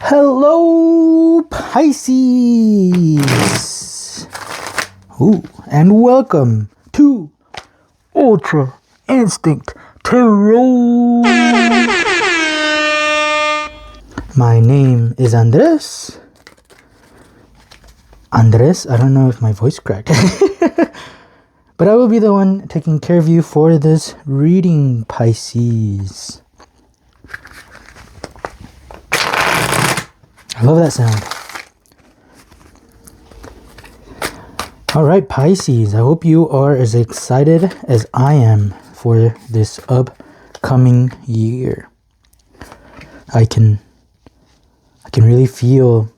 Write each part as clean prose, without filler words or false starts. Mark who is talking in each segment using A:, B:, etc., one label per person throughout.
A: Hello, Pisces! Ooh, and welcome to Ultra Instinct Tarot! My name is Andres. I don't know if my voice cracked. But I will be the one taking care of you for this reading, Pisces. I love that sound. Alright, Pisces, I hope you are as excited as I am for this upcoming year. I can really feel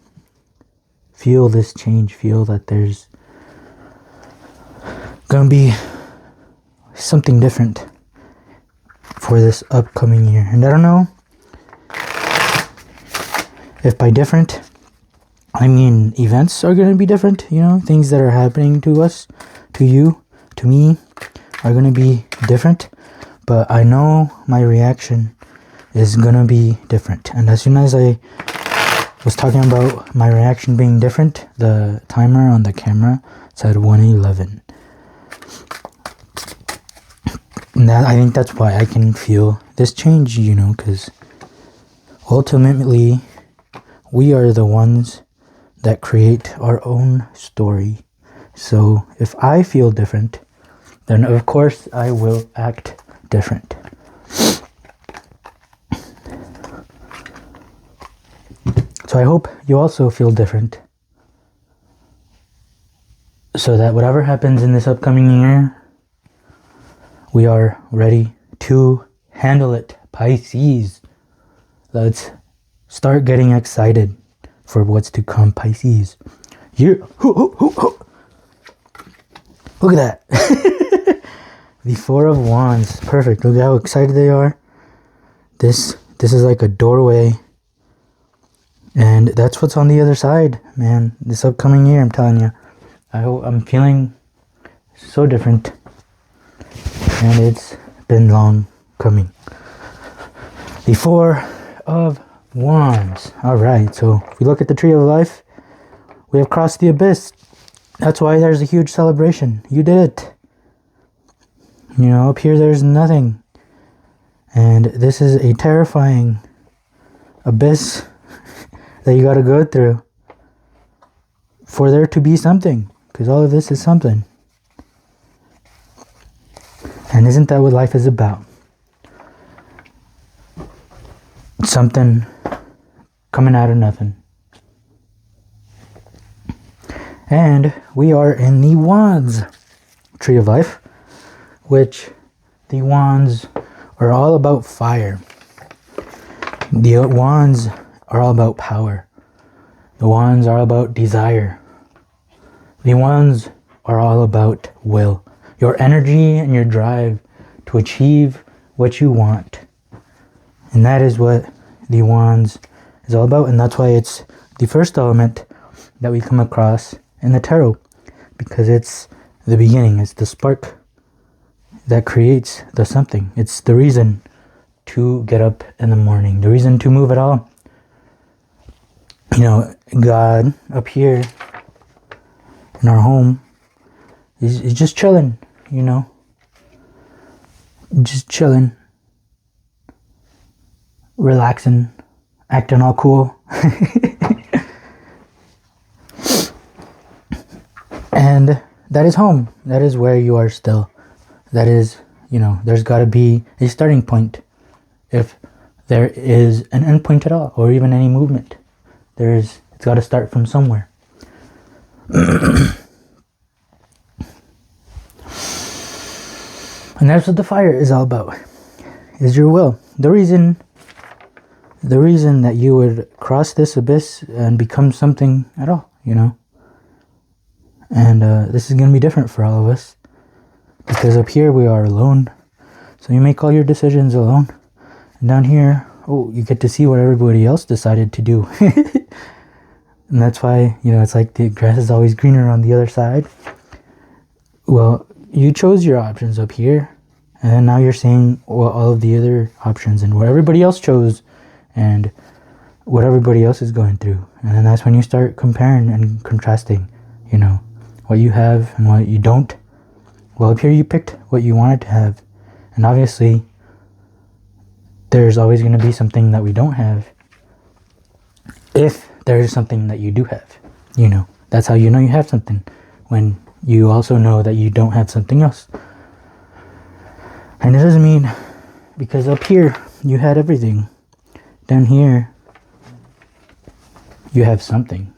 A: this change, feel that there's gonna be something different for this upcoming year. And I don't know if by different, I mean events are going to be different, things that are happening to us, to you, to me, are going to be different. But I know my reaction is going to be different. And as soon as I was talking about my reaction being different, the timer on the camera said 1:11. And I think that's why I can feel this change, because ultimately, we are the ones that create our own story. So if I feel different, then of course I will act different. So I hope you also feel different, so that whatever happens in this upcoming year, we are ready to handle it, Pisces. Let's start getting excited for what's to come, Pisces. Yeah. Look at that. The Four of Wands. Perfect. Look at how excited they are. This is like a doorway. And that's what's on the other side, man. This upcoming year, I'm telling you. I'm feeling so different. And it's been long coming. The Four of Wands. Alright, so if we look at the Tree of Life, we have crossed the abyss. That's why there's a huge celebration. You did it. Up here there's nothing. And this is a terrifying abyss that you gotta go through for there to be something. Because all of this is something. And isn't that what life is about? Something coming out of nothing. And we are in the Wands Tree of Life, which the Wands are all about fire. The Wands are all about power. The Wands are all about desire. The Wands are all about will. Your energy and your drive to achieve what you want. And that is what the Wands is all about. And that's why it's the first element that we come across in the tarot. Because it's the beginning. It's the spark that creates the something. It's the reason to get up in the morning. The reason to move at all. God up here in our home is just chilling, Just chilling. Relaxing, acting all cool. And that is home. That is where you are still. That is, there's got to be a starting point if there is an end point at all, or even any movement. It's got to start from somewhere. And that's what the fire is all about. Is your will. The reason that you would cross this abyss and become something at all, And this is going to be different for all of us. Because up here we are alone. So you make all your decisions alone. And down here, you get to see what everybody else decided to do. And that's why, it's like the grass is always greener on the other side. Well, you chose your options up here. And now you're seeing all of the other options and what everybody else chose. And what everybody else is going through. And then that's when you start comparing and contrasting, you know, what you have and what you don't. Well, up here you picked what you wanted to have. And obviously, there's always going to be something that we don't have. If there is something that you do have, you know, that's how you know you have something. When you also know that you don't have something else. And it doesn't mean, because up here you had everything. Down here, you have something.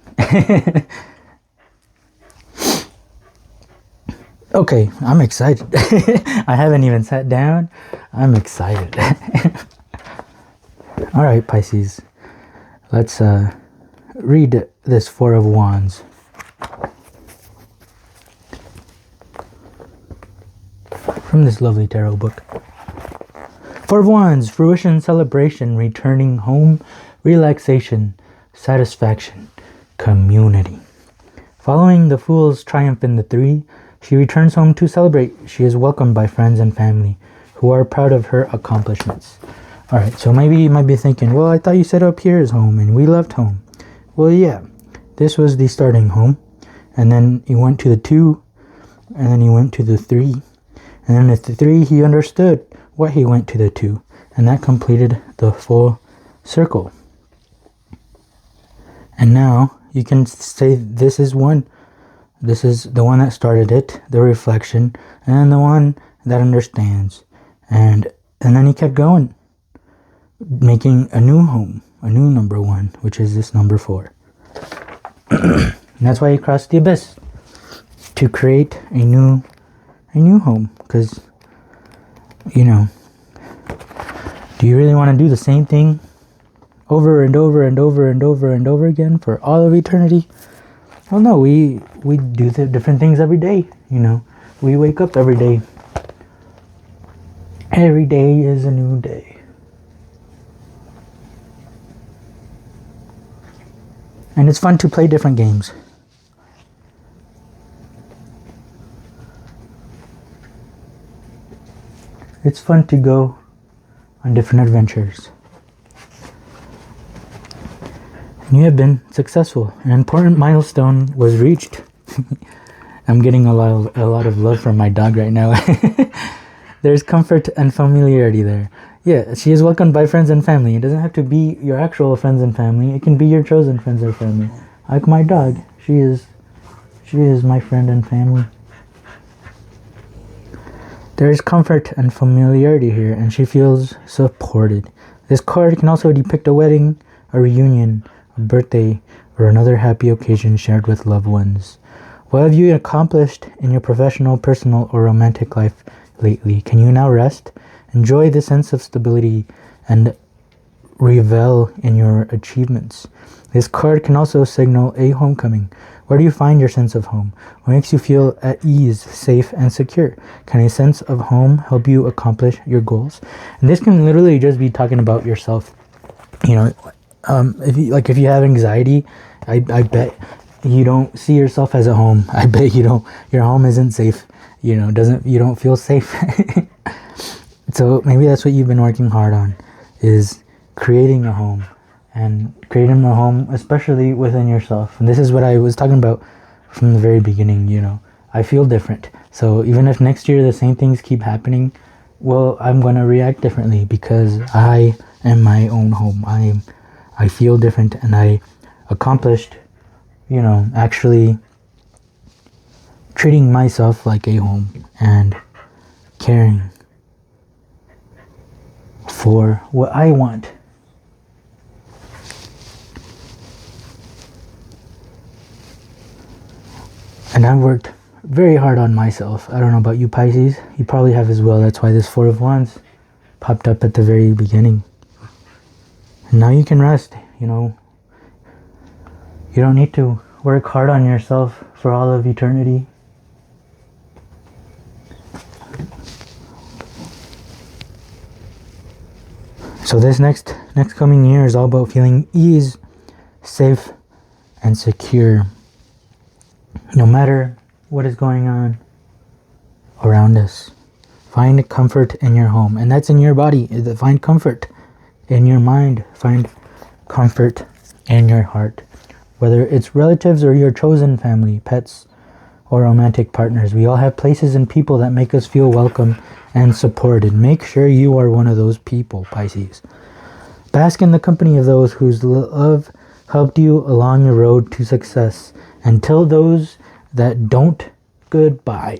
A: Okay, I'm excited. I haven't even sat down. I'm excited. All right, Pisces. Let's read this Four of Wands. From this lovely tarot book. Four of Wands, fruition, celebration, returning home, relaxation, satisfaction, community. Following the Fool's triumph in the Three, she returns home to celebrate. She is welcomed by friends and family who are proud of her accomplishments. Alright, so maybe you might be thinking, well, I thought you said up here is home and we left home. Well, yeah, this was the starting home. And then he went to the 2, and then he went to the 3. And then at the 3, he understood what he went to the 2. And that completed the full circle. And now you can say this is one. This is the one that started it, the reflection, and the one that understands. And then he kept going, making a new home, a new number 1, which is this number 4. And that's why he crossed the abyss, to create a new home. Because, you know, do you really want to do the same thing over and over and over and over and over again for all of eternity? Well, no, we do the different things every day, you know. We wake up every day. Every day is a new day. And it's fun to play different games. It's fun to go on different adventures. And you have been successful. An important milestone was reached. I'm getting a lot of love from my dog right now. There's comfort and familiarity there. Yeah, she is welcomed by friends and family. It doesn't have to be your actual friends and family. It can be your chosen friends or family. Like my dog. She is my friend and family. There is comfort and familiarity here, and she feels supported. This card can also depict a wedding, a reunion, a birthday, or another happy occasion shared with loved ones. What have you accomplished in your professional, personal, or romantic life lately? Can you now rest? Enjoy the sense of stability and revel in your achievements. This card can also signal a homecoming. Where do you find your sense of home? What makes you feel at ease, safe, and secure? Can a sense of home help you accomplish your goals? And this can literally just be talking about yourself. You know, if you have anxiety, I bet you don't see yourself as a home. I bet you don't. Your home isn't safe. You know, you don't feel safe. So maybe that's what you've been working hard on, is creating a home. And creating a home, especially within yourself. And this is what I was talking about from the very beginning, you know. I feel different. So even if next year the same things keep happening, well, I'm going to react differently because I am my own home. I feel different, and I accomplished, you know, actually treating myself like a home and caring for what I want. And I've worked very hard on myself. I don't know about you, Pisces. You probably have as well. That's why this Four of Wands popped up at the very beginning. And now you can rest, you know. You don't need to work hard on yourself for all of eternity. So this next coming year is all about feeling ease, safe, and secure. No matter what is going on around us, find comfort in your home. And that's in your body. Find comfort in your mind. Find comfort in your heart. Whether it's relatives or your chosen family, pets, or romantic partners, we all have places and people that make us feel welcome and supported. Make sure you are one of those people, Pisces. Bask in the company of those whose love helped you along the road to success. And tell those that don't, goodbye.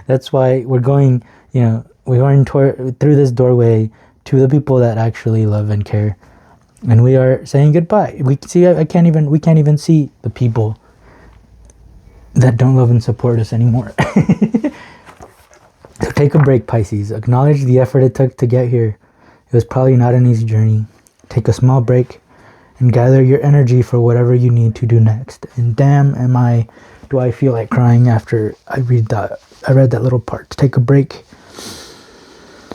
A: That's why we're going, we're going through this doorway to the people that actually love and care. And we are saying goodbye. We can't even see the people that don't love and support us anymore. So take a break, Pisces. Acknowledge the effort it took to get here. It was probably not an easy journey. Take a small break and gather your energy for whatever you need to do next. And damn, do I feel like crying after I read that little part. Take a break.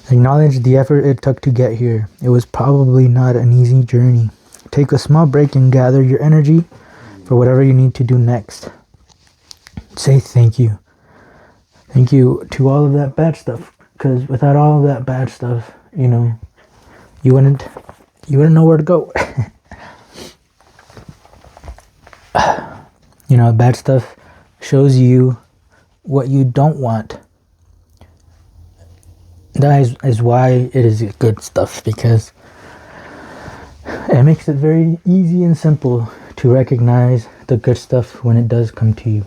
A: Acknowledge the effort it took to get here. It was probably not an easy journey. Take a small break and gather your energy for whatever you need to do next. Say thank you. Thank you to all of that bad stuff. Because without all of that bad stuff, you wouldn't know where to go. Bad stuff shows you what you don't want. That is why it is good stuff, because it makes it very easy and simple to recognize the good stuff when it does come to you.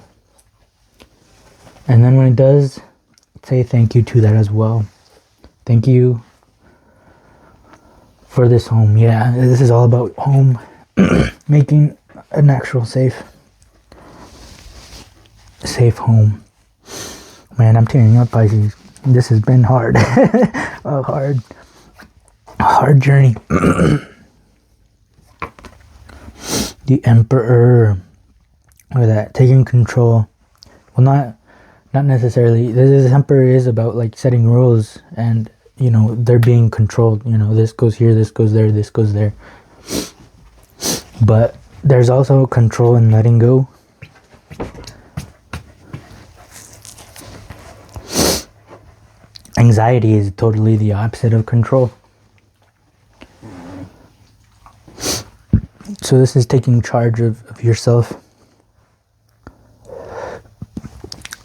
A: And then when it does, say thank you to that as well. Thank you for this home. Yeah, this is all about home. Making an actual safe home. Man, I'm tearing up, Pisces. This has been hard. A hard journey. The Emperor. Look at that, taking control. Well, not necessarily. This Emperor is about like setting rules and they're being controlled. This goes here, this goes there, this goes there. But there's also control in letting go. Anxiety is totally the opposite of control. So this is taking charge of yourself.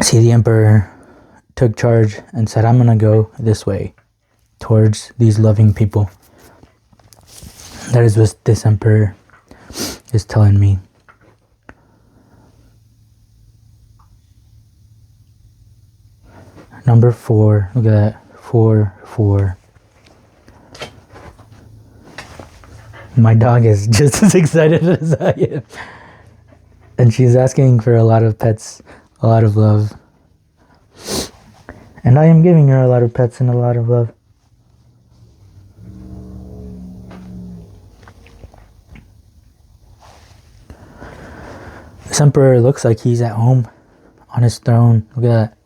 A: See, the Emperor took charge and said, I'm going to go this way towards these loving people. That is what this Emperor is telling me. Number 4, look at that, 4. My dog is just as excited as I am. And she's asking for a lot of pets, a lot of love. And I am giving her a lot of pets and a lot of love. This Emperor looks like he's at home on his throne. Look at that.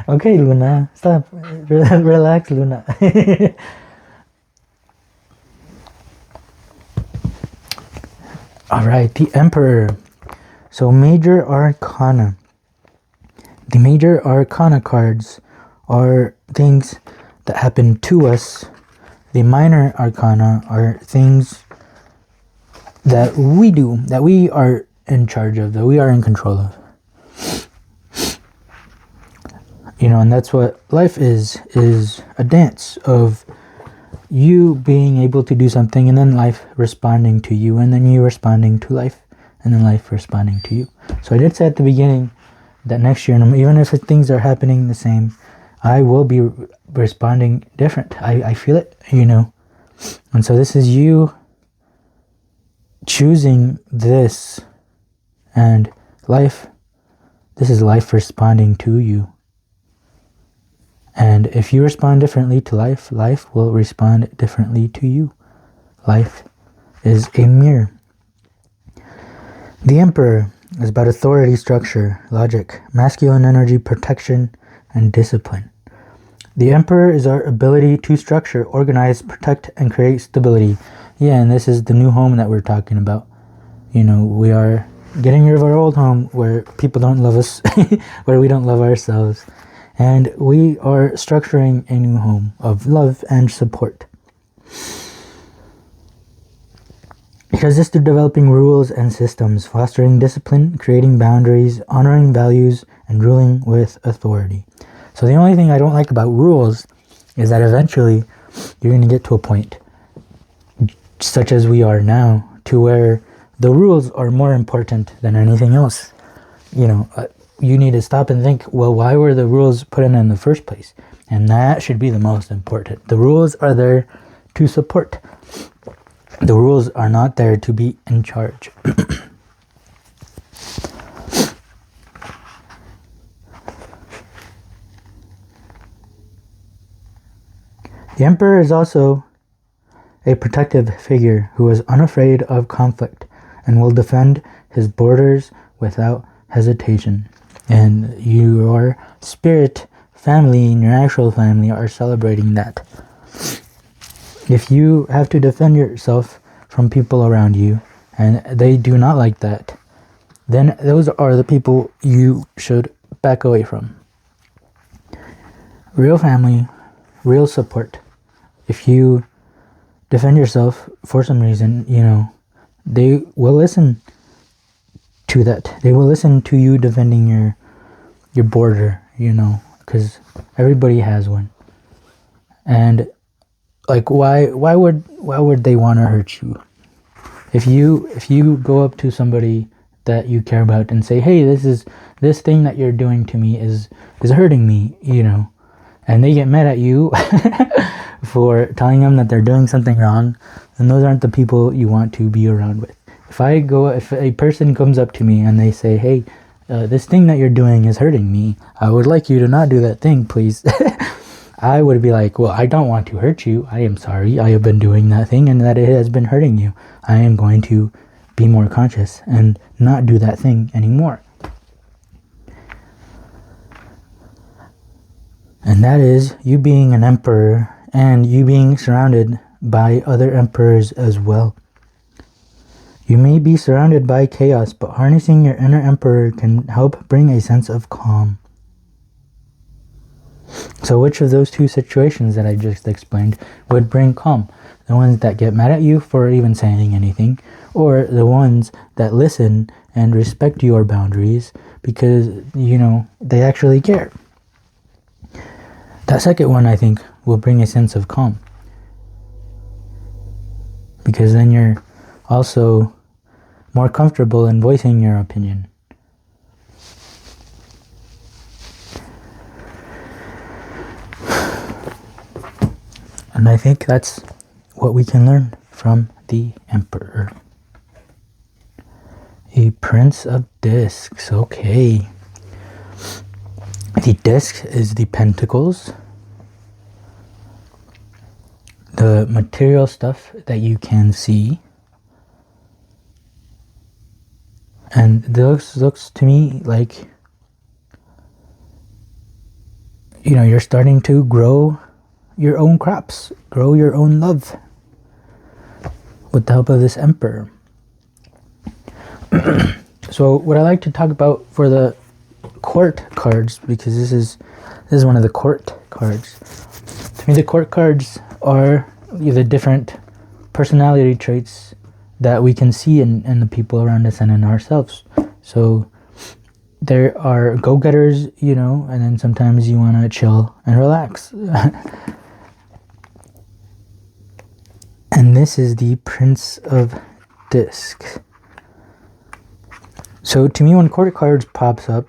A: Okay, Luna, stop. Relax, Luna. All right, the Emperor. So major arcana. The major arcana cards are things that happen to us. The minor arcana are things that we do, that we are in charge of, that we are in control of. And that's what life is a dance of you being able to do something and then life responding to you, and then you responding to life, and then life responding to you. So I did say at the beginning that next year, even if things are happening the same, I will be responding different. I feel it, And so this is you choosing this, and this is life responding to you. And if you respond differently to life, life will respond differently to you. Life is a mirror. The Emperor is about authority, structure, logic, masculine energy, protection, and discipline. The Emperor is our ability to structure, organize, protect, and create stability. Yeah, and this is the new home that we're talking about. We are getting rid of our old home where people don't love us, where we don't love ourselves. And we are structuring a new home of love and support. Because this through developing rules and systems, fostering discipline, creating boundaries, honoring values, and ruling with authority. So the only thing I don't like about rules is that eventually you're going to get to a point, such as we are now, to where the rules are more important than anything else. You know, you need to stop and think, well, why were the rules put in the first place? And that should be the most important. The rules are there to support. The rules are not there to be in charge. The Emperor is also a protective figure who is unafraid of conflict and will defend his borders without hesitation. And your spirit family and your actual family are celebrating that. If you have to defend yourself from people around you and they do not like that, then those are the people you should back away from. Real family, real support. If you defend yourself for some reason, you know, they will listen to that. They will listen to you defending your border, you know, because everybody has one. And like, why would they want to hurt you? If you go up to somebody that you care about and say, hey, this thing that you're doing to me is hurting me, you know, and they get mad at you for telling them that they're doing something wrong, then those aren't the people you want to be around with. If a person comes up to me and they say, hey, this thing that you're doing is hurting me, I would like you to not do that thing, please. I would be like, well, I don't want to hurt you. I am sorry. I have been doing that thing and that it has been hurting you. I am going to be more conscious and not do that thing anymore. And that is you being an emperor and you being surrounded by other emperors as well. You may be surrounded by chaos, but harnessing your inner emperor can help bring a sense of calm. So which of those two situations that I just explained would bring calm? The ones that get mad at you for even saying anything, or the ones that listen and respect your boundaries because, you know, they actually care? That second one, I think, will bring a sense of calm. Because then you're also more comfortable in voicing your opinion. And I think that's what we can learn from the Emperor. A Prince of Discs. Okay. The disc is the pentacles. The material stuff that you can see. And this looks to me like, you know, you're starting to grow your own crops, grow your own love with the help of this Emperor. So what I like to talk about for the court cards, because this is one of the court cards. To me, the court cards are the different personality traits that we can see in the people around us and in ourselves. So there are go-getters, you know, and then sometimes you want to chill and relax. And this is the Prince of Discs. So to me, when court cards pops up,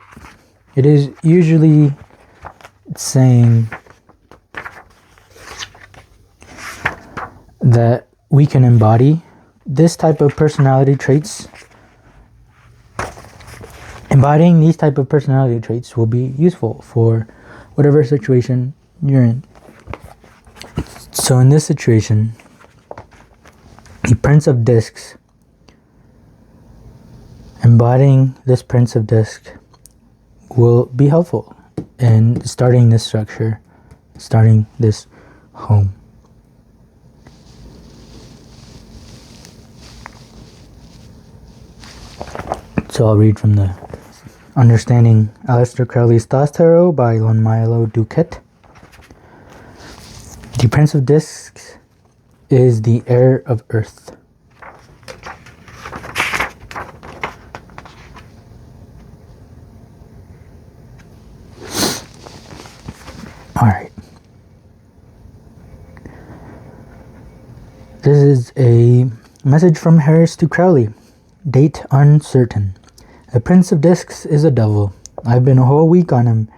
A: it is usually saying that we can embody this type of personality traits. Embodying these type of personality traits will be useful for whatever situation you're in. So in this situation, the Prince of Discs, embodying this Prince of Discs will be helpful in starting this structure, starting this home. So I'll read from the Understanding Aleister Crowley's Thoth Tarot by Milo, DuQuette. The Prince of Discs is the heir of Earth. Alright. This is a message from Harris to Crowley. Date uncertain. The Prince of Discs is a devil. I've been a whole week on him.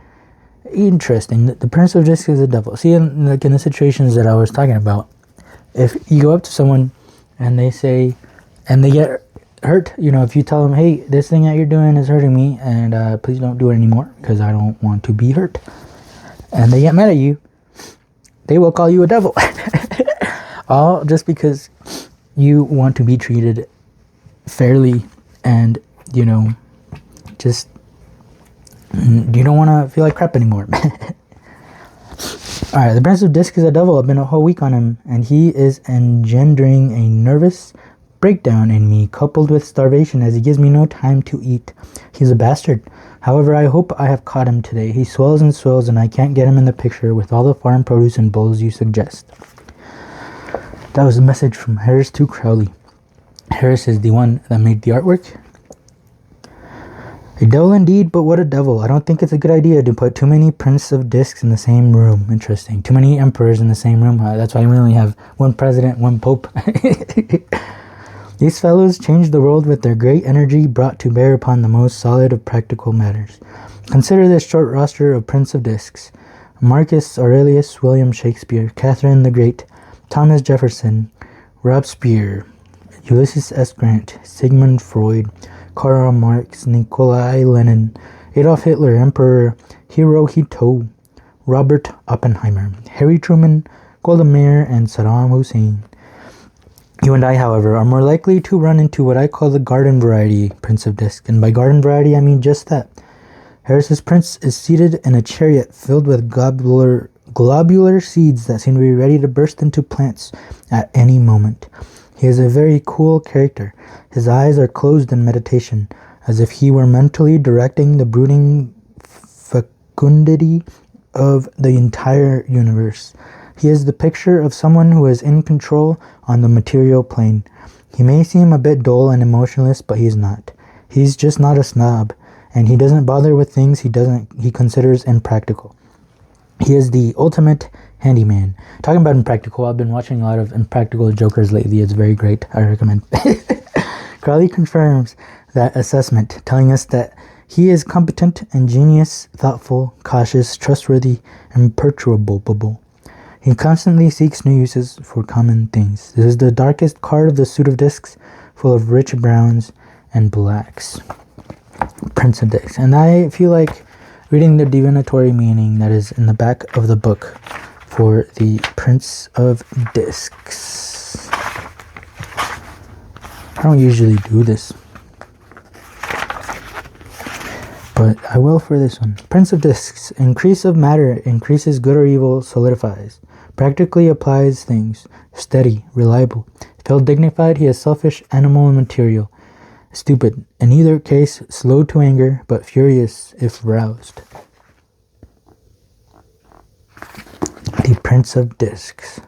A: Interesting. The Prince of Discs is a devil. See, in the situations that I was talking about, if you go up to someone and they say, and they get hurt, if you tell them, hey, this thing that you're doing is hurting me, and please don't do it anymore because I don't want to be hurt, and they get mad at you, they will call you a devil. All just because you want to be treated fairly, and just you don't want to feel like crap anymore. Alright, the Prince of Disc is a devil. I've been a whole week on him, and he is engendering a nervous breakdown in me, coupled with starvation, as he gives me no time to eat. He's a bastard. However, I hope I have caught him today. He swells and swells, and I can't get him in the picture with all the farm produce and bulls you suggest. That was a message from Harris to Crowley. Harris is the one that made the artwork. A devil indeed, but what a devil. I don't think it's a good idea to put too many Prince of Discs in the same room. Interesting. Too many emperors in the same room. That's why we only have one president, one pope. These fellows changed the world with their great energy brought to bear upon the most solid of practical matters. Consider this short roster of Prince of Discs. Marcus Aurelius, William Shakespeare, Catherine the Great, Thomas Jefferson, Robespierre, Ulysses S. Grant, Sigmund Freud, Karl Marx, Nikolai Lenin, Adolf Hitler, Emperor Hirohito, Robert Oppenheimer, Harry Truman, Golda Meir, and Saddam Hussein. You and I, however, are more likely to run into what I call the garden variety Prince of Disc, and by garden variety I mean just that. Harris's prince is seated in a chariot filled with globular seeds that seem to be ready to burst into plants at any moment. He is a very cool character. His eyes are closed in meditation, as if he were mentally directing the brooding fecundity of the entire universe. He is the picture of someone who is in control on the material plane. He may seem a bit dull and emotionless, but he's not. He's just not a snob, and he doesn't bother with things he considers impractical. He is the ultimate handyman. Talking about impractical, I've been watching a lot of Impractical Jokers lately. It's very great. I recommend. Crowley confirms that assessment, telling us that he is competent, ingenious, thoughtful, cautious, trustworthy, and perturbable. He constantly seeks new uses for common things. This is the darkest card of the suit of discs, full of rich browns and blacks. Prince of Discs. And I feel like reading the divinatory meaning that is in the back of the book for the Prince of Discs. I don't usually do this, but I will for this one. Prince of Discs. Increase of matter increases good or evil, solidifies. Practically applies things. Steady, reliable. Feel dignified, he is selfish, animal, and material. Stupid. In either case, slow to anger, but furious if roused. The Prince of Discs.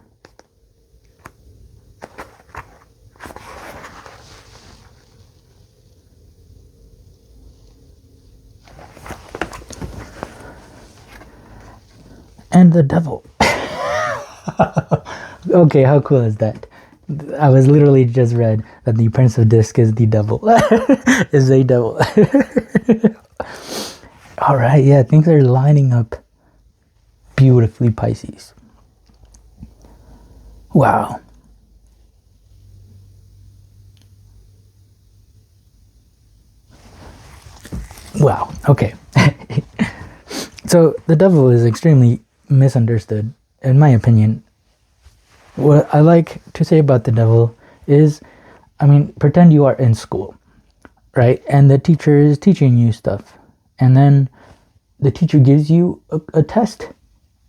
A: And the devil. Okay, how cool is that? I was literally just read that the Prince of Disc is the devil. Is a devil. Alright, yeah, things are lining up beautifully, Pisces. Wow. Wow, okay. So, the devil is extremely misunderstood, in my opinion. What I like to say about the devil is, pretend you are in school, right? And the teacher is teaching you stuff. And then the teacher gives you a test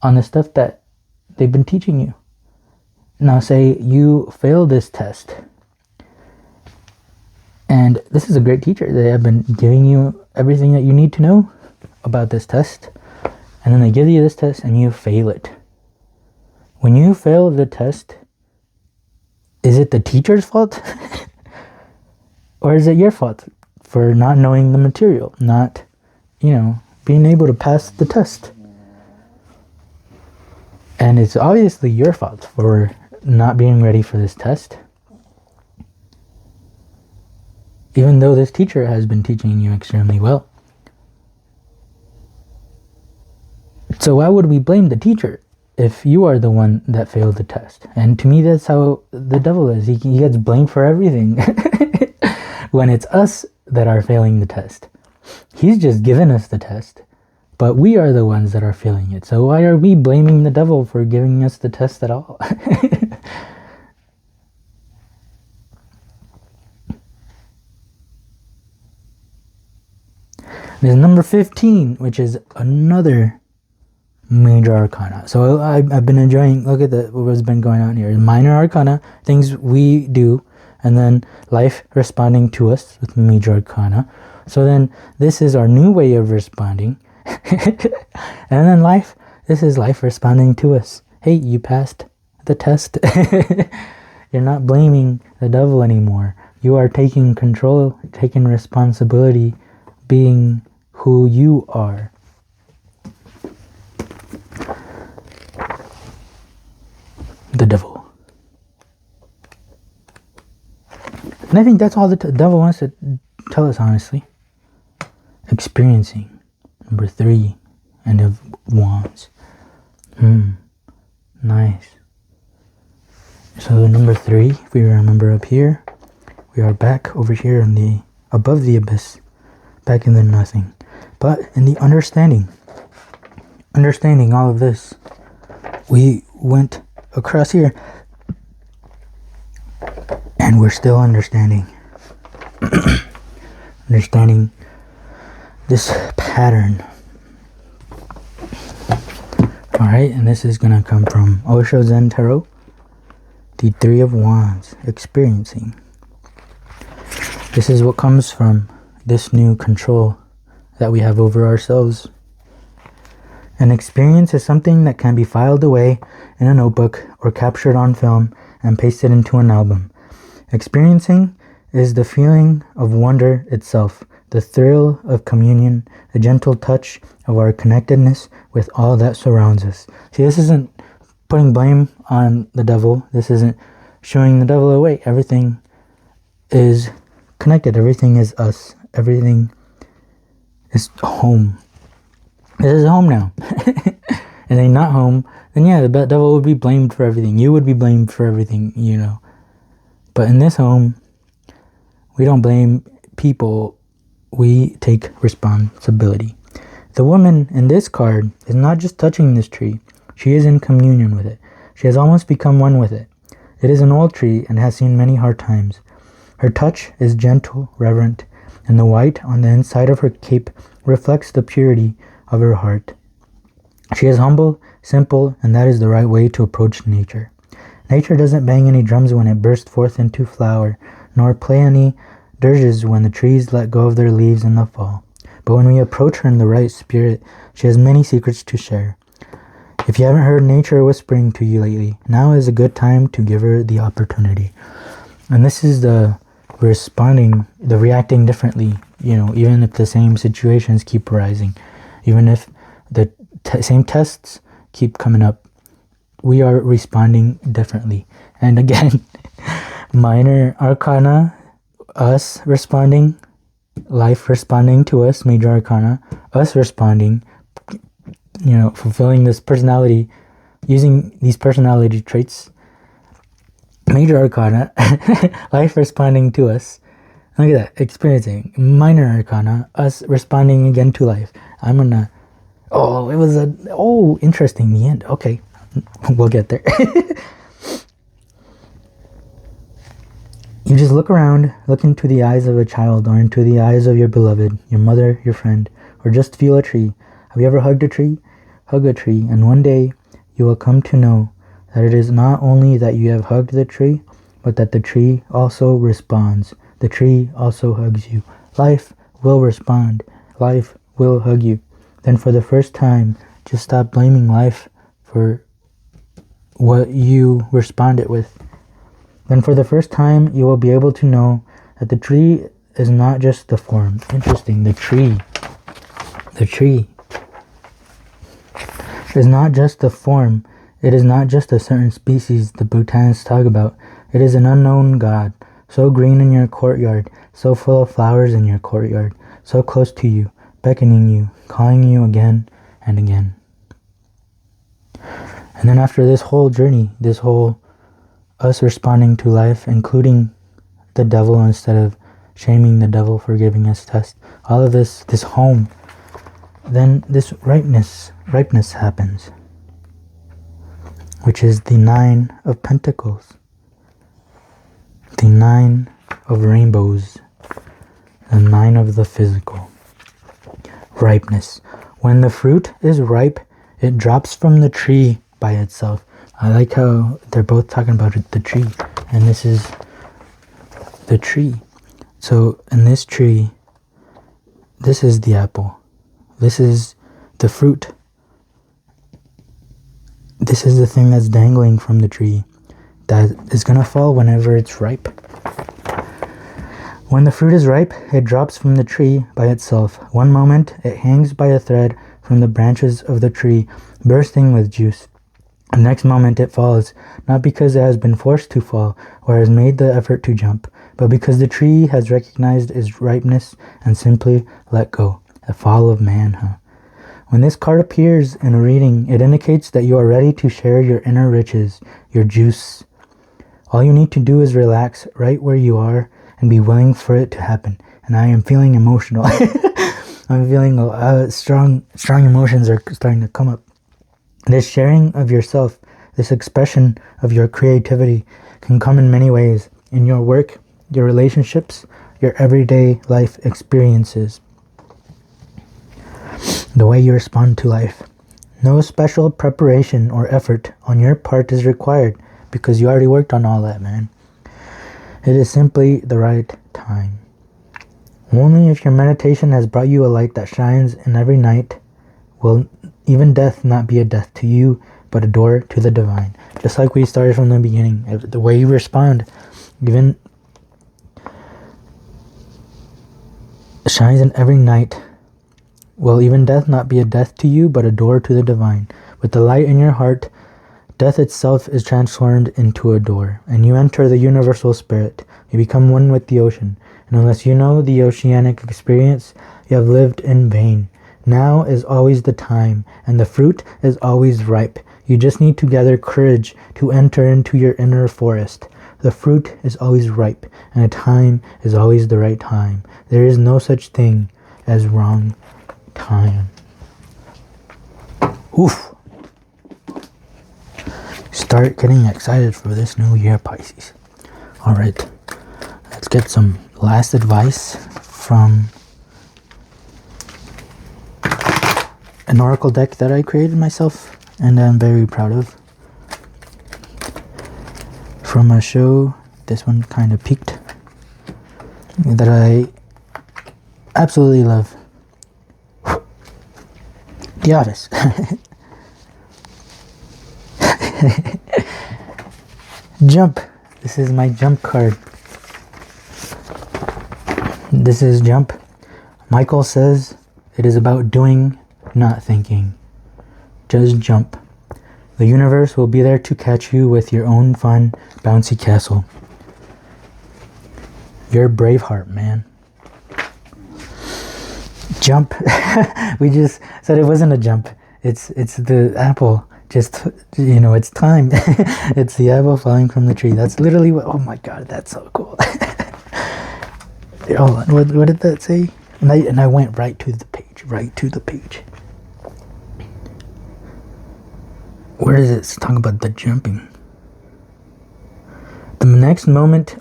A: on the stuff that they've been teaching you. Now say you fail this test. And this is a great teacher. They have been giving you everything that you need to know about this test. And then they give you this test and you fail it. When you fail the test, is it the teacher's fault? Or is it your fault for not knowing the material, not, being able to pass the test? And it's obviously your fault for not being ready for this test. Even though this teacher has been teaching you extremely well. So why would we blame the teacher if you are the one that failed the test? And to me, that's how the devil is. He gets blamed for everything when it's us that are failing the test. He's just given us the test, but we are the ones that are failing it. So why are we blaming the devil for giving us the test at all? There's number 15, which is another major arcana. So I've been enjoying, look at what's been going on here. Minor arcana, things we do, and then life responding to us with major arcana. So then this is our new way of responding. And then this is life responding to us. Hey, you passed the test. You're not blaming the devil anymore. You are taking control, taking responsibility, being who you are. The devil. And I think that's all the devil wants to tell us, honestly. Experiencing. Number 3. End of Wands. Nice. So number 3, if we remember up here, we are back over here in above the abyss. Back in the nothing. But in the understanding all of this, we went across here and we're still understanding this pattern. Alright, and this is gonna come from OSHO Zen Tarot, the 3 of Wands, experiencing. This is what comes from this new control that we have over ourselves. An experience is something that can be filed away in a notebook or captured on film and pasted into an album. Experiencing is the feeling of wonder itself, the thrill of communion, the gentle touch of our connectedness with all that surrounds us. See, this isn't putting blame on the devil. This isn't showing the devil away. Everything is connected. Everything is us. Everything is home. This is home now. And then not home, then yeah, the devil would be blamed for everything. You would be blamed for everything, But in this home, we don't blame people. We take responsibility. The woman in this card is not just touching this tree. She is in communion with it. She has almost become one with it. It is an old tree and has seen many hard times. Her touch is gentle, reverent, and the white on the inside of her cape reflects the purity of her heart. She is humble, simple, and that is the right way to approach nature. Nature doesn't bang any drums when it bursts forth into flower, nor play any dirges when the trees let go of their leaves in the fall. But when we approach her in the right spirit, she has many secrets to share. If you haven't heard nature whispering to you lately, now is a good time to give her the opportunity. And this is the reacting differently, even if the same situations keep arising, even if the same tests keep coming up, we are responding differently. And again, minor arcana, us responding, life responding to us, major arcana, us responding, fulfilling this personality, using these personality traits, major arcana, life responding to us. Look at that, experiencing. Minor arcana, us responding again to life. Interesting, the end. Okay, we'll get there. You just look around, look into the eyes of a child or into the eyes of your beloved, your mother, your friend, or just feel a tree. Have you ever hugged a tree? Hug a tree, and one day you will come to know that it is not only that you have hugged the tree, but that the tree also responds the tree also hugs you. Life will respond. Life will hug you. Then for the first time, just stop blaming life for what you responded with. Then for the first time, you will be able to know that the tree is not just the form. Interesting, the tree is not just the form. It is not just a certain species the botanists talk about. It is an unknown God, so green in your courtyard, so full of flowers in your courtyard, so close to you, beckoning you, calling you again and again. And then after this whole journey, this whole us responding to life, including the devil instead of shaming the devil for giving us tests, all of this home, then this ripeness happens, which is the 9 of Pentacles, the 9 of Rainbows, the 9 of the physical. Ripeness. When the fruit is ripe, it drops from the tree by itself. I like how they're both talking about the tree, and this is the tree. So in this tree, this is the apple. This is the fruit. This is the thing that's dangling from the tree that is going to fall whenever it's ripe. When the fruit is ripe, it drops from the tree by itself. One moment, it hangs by a thread from the branches of the tree, bursting with juice. The next moment, it falls, not because it has been forced to fall or has made the effort to jump, but because the tree has recognized its ripeness and simply let go. A fall of man, huh? When this card appears in a reading, it indicates that you are ready to share your inner riches, your juice. All you need to do is relax right where you are and be willing for it to happen. And I am feeling emotional. I'm feeling strong emotions are starting to come up. This sharing of yourself, this expression of your creativity can come in many ways. In your work, your relationships, your everyday life experiences. The way you respond to life. No special preparation or effort on your part is required because you already worked on all that, man. It is simply the right time. Only if your meditation has brought you a light that shines in every night will even death not be a death to you, but a door to the divine. Just like we started from the beginning. The way you respond, even shines in every night, will even death not be a death to you, but a door to the divine. With the light in your heart, death itself is transformed into a door, and you enter the universal spirit. You become one with the ocean, and unless you know the oceanic experience, you have lived in vain. Now is always the time, and the fruit is always ripe. You just need to gather courage to enter into your inner forest. The fruit is always ripe, and the time is always the right time. There is no such thing as wrong time. Oof. Start getting excited for this new year, Pisces. Alright, let's get some last advice from an oracle deck that I created myself and I'm very proud of. From a show, this one kind of peaked, that I absolutely love. The Office. Jump. This is my jump card. This is jump. Michael says it is about doing, not thinking. Just jump. The universe will be there to catch you with your own fun, bouncy castle. You're a Braveheart, man. Jump. We just said it wasn't a jump. It's the apple. Just, it's time. It's the apple falling from the tree. That's literally what, oh my god, that's so cool. Hold on, what did that say? And I went right to the page. Where is it? It's talking about the jumping. The next moment,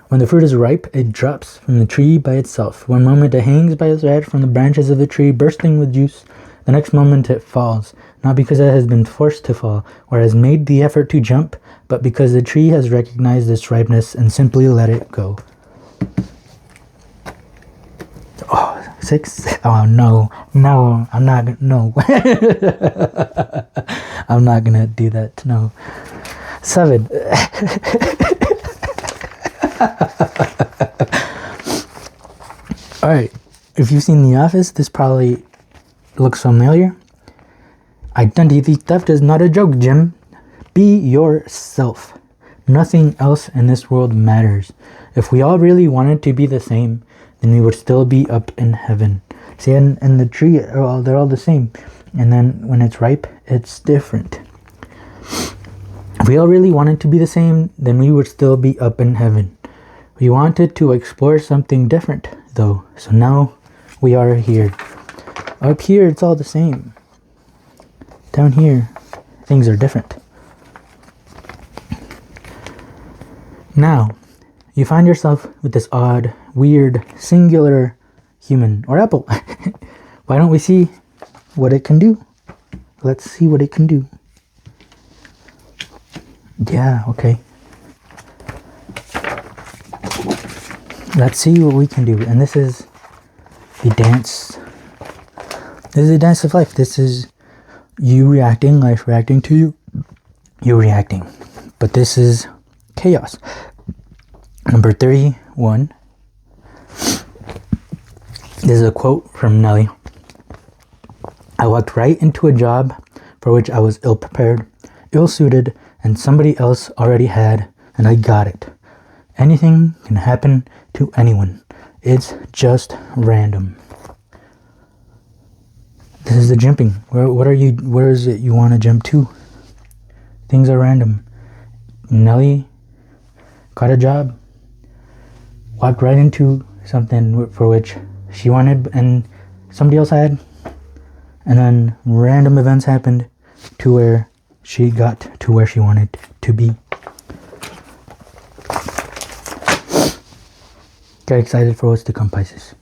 A: when the fruit is ripe, it drops from the tree by itself. One moment it hangs by a thread from the branches of the tree, bursting with juice. The next moment it falls, not because it has been forced to fall, or has made the effort to jump, but because the tree has recognized its ripeness and simply let it go. 6? Oh no, I'm not gonna, no. I'm not gonna do that, no. 7. Alright, if you've seen The Office, this probably looks familiar. Identity theft is not a joke, Jim. Be yourself. Nothing else in this world matters. If we all really wanted to be the same, then we would still be up in heaven. See, and the tree, they're all the same. And then when it's ripe, it's different. If we all really wanted to be the same, then we would still be up in heaven. We wanted to explore something different, though. So now we are here. Up here, it's all the same. Down here, things are different. Now, you find yourself with this odd, weird, singular human or apple. Why don't we see what it can do? Let's see what it can do. Yeah, okay. Let's see what we can do. And this is the dance. This is the dance of life. This is you reacting, life reacting to you. You reacting. But this is chaos. Number 31. This is a quote from Nelly. I walked right into a job for which I was ill-prepared, ill-suited, and somebody else already had, and I got it. Anything can happen to anyone. It's just random. This is the jumping. Where is it you want to jump to? Things are random. Nelly got a job, walked right into something for which she wanted and somebody else had, and then random events happened to where she got to where she wanted to be. Get excited for what's to come, Pisces.